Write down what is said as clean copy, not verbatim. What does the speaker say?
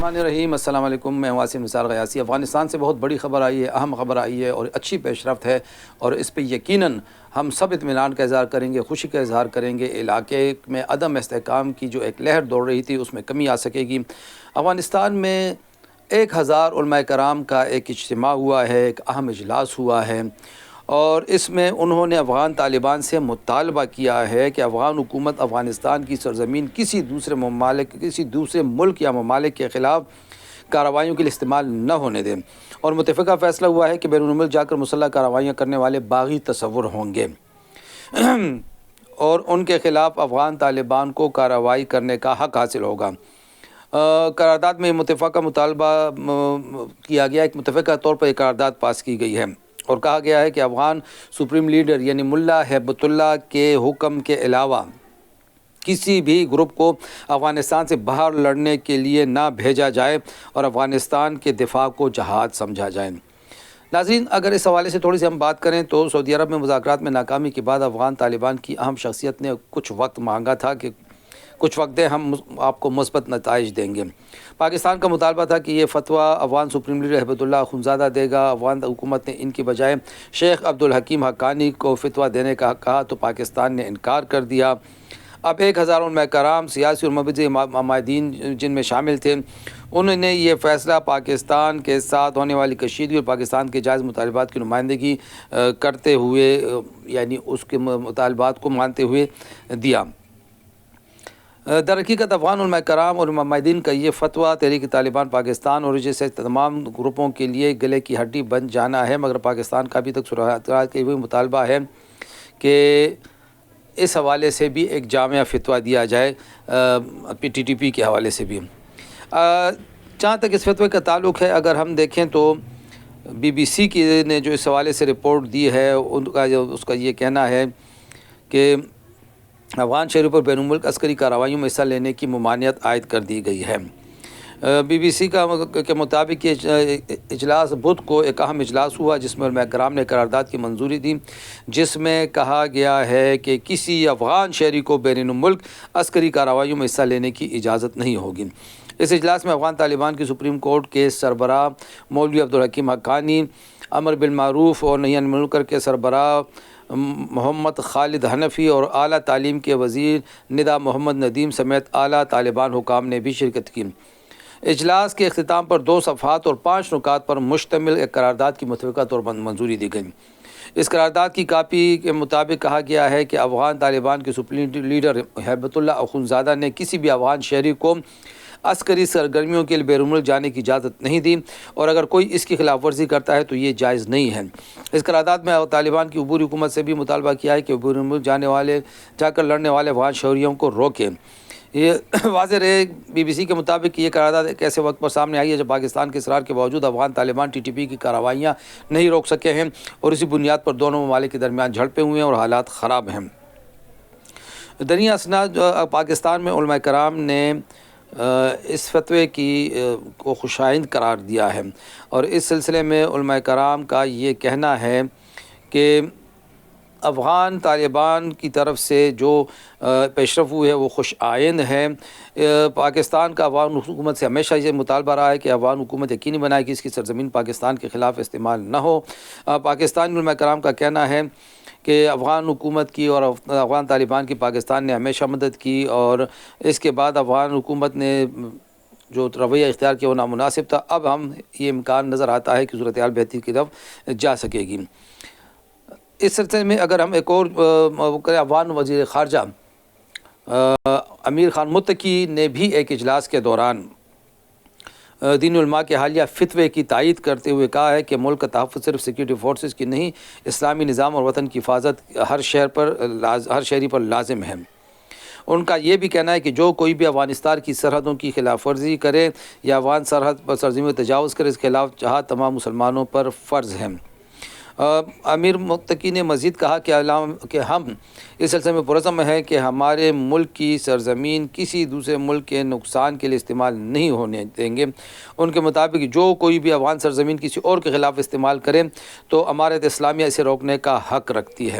الرحمن الرحیم، السلام علیکم۔ میں واسم نثار غیاثی۔ افغانستان سے بہت بڑی خبر آئی ہے، اہم خبر آئی ہے اور اچھی پیش رفت ہے، اور اس پہ یقیناً ہم سب اطمینان کا اظہار کریں گے، خوشی کا اظہار کریں گے۔ علاقے میں عدم استحکام کی جو ایک لہر دوڑ رہی تھی اس میں کمی آ سکے گی۔ افغانستان میں 1000 علماء کرام کا ایک اجتماع ہوا ہے، ایک اہم اجلاس ہوا ہے، اور اس میں انہوں نے افغان طالبان سے مطالبہ کیا ہے کہ افغان حکومت افغانستان کی سرزمین کسی دوسرے ملک یا ممالک کے خلاف کارروائیوں کے لیے استعمال نہ ہونے دیں، اور متفقہ فیصلہ ہوا ہے کہ بیرون ملک جا کر مسلح کارروائیاں کرنے والے باغی تصور ہوں گے اور ان کے خلاف افغان طالبان کو کارروائی کرنے کا حق حاصل ہوگا۔ قرارداد میں متفقہ مطالبہ کیا گیا، ایک متفقہ طور پر ایک قرارداد پاس کی گئی ہے، اور کہا گیا ہے کہ افغان سپریم لیڈر یعنی ملا ہیبت اللہ کے حکم کے علاوہ کسی بھی گروپ کو افغانستان سے باہر لڑنے کے لیے نہ بھیجا جائے اور افغانستان کے دفاع کو جہاد سمجھا جائے۔ ناظرین، اگر اس حوالے سے تھوڑی سی ہم بات کریں تو سعودی عرب میں مذاکرات میں ناکامی کے بعد افغان طالبان کی اہم شخصیت نے کچھ وقت مانگا تھا کہ کچھ وقت دیں، ہم آپ کو مثبت نتائج دیں گے۔ پاکستان کا مطالبہ تھا کہ یہ فتویٰ افغان سپریم لیڈر ہیبت اللہ اخونزادہ دے گا۔ افغان حکومت نے ان کی بجائے شیخ عبدالحکیم حقانی کو فتویٰ دینے کا کہا تو پاکستان نے انکار کر دیا۔ اب 1000 علماء کرام، سیاسی اور مذہبی عمائدین جن میں شامل تھے، انہوں نے یہ فیصلہ پاکستان کے ساتھ ہونے والی کشیدگی اور پاکستان کے جائز مطالبات کی نمائندگی کرتے ہوئے، یعنی اس کے مطالبات کو مانتے ہوئے دیا۔ در حقیقت افغان علماء کرام اور عمائدین کا یہ فتویٰ تحریک طالبان پاکستان اور جیسے تمام گروپوں کے لیے گلے کی ہڈی بن جانا ہے، مگر پاکستان کا ابھی تک صورتحال کے وہی مطالبہ ہے کہ اس حوالے سے بھی ایک جامع فتویٰ دیا جائے، TTP کے حوالے سے بھی۔ جہاں تک اس فتوے کا تعلق ہے، اگر ہم دیکھیں تو BBC نے جو اس حوالے سے رپورٹ دی ہے، اس کا یہ کہنا ہے کہ افغان شہریوں پر بین الملک عسکری کارروائیوں میں حصہ لینے کی ممانعت عائد کر دی گئی ہے۔ BBC کے مطابق یہ اجلاس بدھ کو ایک اہم اجلاس ہوا جس میں علماء کرام نے قرارداد کی منظوری دی، جس میں کہا گیا ہے کہ کسی افغان شہری کو بیرون ملک عسکری کارروائیوں میں حصہ لینے کی اجازت نہیں ہوگی۔ اس اجلاس میں افغان طالبان کی سپریم کورٹ کے سربراہ مولوی عبدالحکیم حقانی، امر بالمعروف اور نہی عن المنکر کے سربراہ محمد خالد حنفی اور اعلیٰ تعلیم کے وزیر ندا محمد ندیم سمیت اعلیٰ طالبان حکام نے بھی شرکت کی۔ اجلاس کے اختتام پر 2 صفحات اور 5 نکات پر مشتمل ایک قرارداد کی متفقہ طور پر منظوری دی گئی۔ اس قرارداد کی کاپی کے مطابق کہا گیا ہے کہ افغان طالبان کے سپریم لیڈر ہیبت اللہ اخونزادہ نے کسی بھی افغان شہری کو عسکری سرگرمیوں کے لیے بیرون ملک جانے کی اجازت نہیں دی، اور اگر کوئی اس کی خلاف ورزی کرتا ہے تو یہ جائز نہیں ہے۔ اس قرارداد میں طالبان کی عبوری حکومت سے بھی مطالبہ کیا ہے کہ بیرون ملک جا کر لڑنے والے افغان شہریوں کو روکیں۔ یہ واضح رہے BBC کے مطابق کہ یہ قرارداد ایک ایسے وقت پر سامنے آئی ہے جب پاکستان کے اصرار کے باوجود افغان طالبان TTP کی کارروائیاں نہیں روک سکے ہیں، اور اسی بنیاد پر دونوں ممالک کے درمیان جھڑپیں ہوئے ہیں اور حالات خراب ہیں۔ دریا اسناد پاکستان میں علماء کرام نے اس فتوے کو خوشائند قرار دیا ہے، اور اس سلسلے میں علماء کرام کا یہ کہنا ہے کہ افغان طالبان کی طرف سے جو پیش رفت ہوئی ہے وہ خوش آئند ہے۔ پاکستان کا افغان حکومت سے ہمیشہ یہ مطالبہ رہا ہے کہ افغان حکومت یقینی بنائے کہ اس کی سرزمین پاکستان کے خلاف استعمال نہ ہو۔ پاکستانی علماء کرام کا کہنا ہے کہ افغان حکومت کی اور افغان طالبان کی پاکستان نے ہمیشہ مدد کی، اور اس کے بعد افغان حکومت نے جو رویہ اختیار کیا وہ نامناسب تھا۔ اب یہ امکان نظر آتا ہے کہ صورتحال بہتری کی طرف جا سکے گی۔ اس سلسلے میں اگر ہم ایک اور افغان وزیر خارجہ امیر خان متقی نے بھی ایک اجلاس کے دوران دین علماء کے حالیہ فتوے کی تائید کرتے ہوئے کہا ہے کہ ملک کا تحفظ صرف سیکورٹی فورسز کی نہیں، اسلامی نظام اور وطن کی حفاظت ہر شہری پر لازم ہے۔ ان کا یہ بھی کہنا ہے کہ جو کوئی بھی افغانستان کی سرحدوں کی خلاف ورزی کرے یا افغان سرحد پر سرزمین میں تجاوز کرے، اس کے خلاف جہاد تمام مسلمانوں پر فرض ہے۔ امیر متقی نے مزید کہا کہ ہم اس سلسلے میں پرعزم ہیں کہ ہمارے ملک کی سرزمین کسی دوسرے ملک کے نقصان کے لیے استعمال نہیں ہونے دیں گے۔ ان کے مطابق جو کوئی بھی افغان سرزمین کسی اور کے خلاف استعمال کرے تو امارت اسلامیہ اسے روکنے کا حق رکھتی ہے۔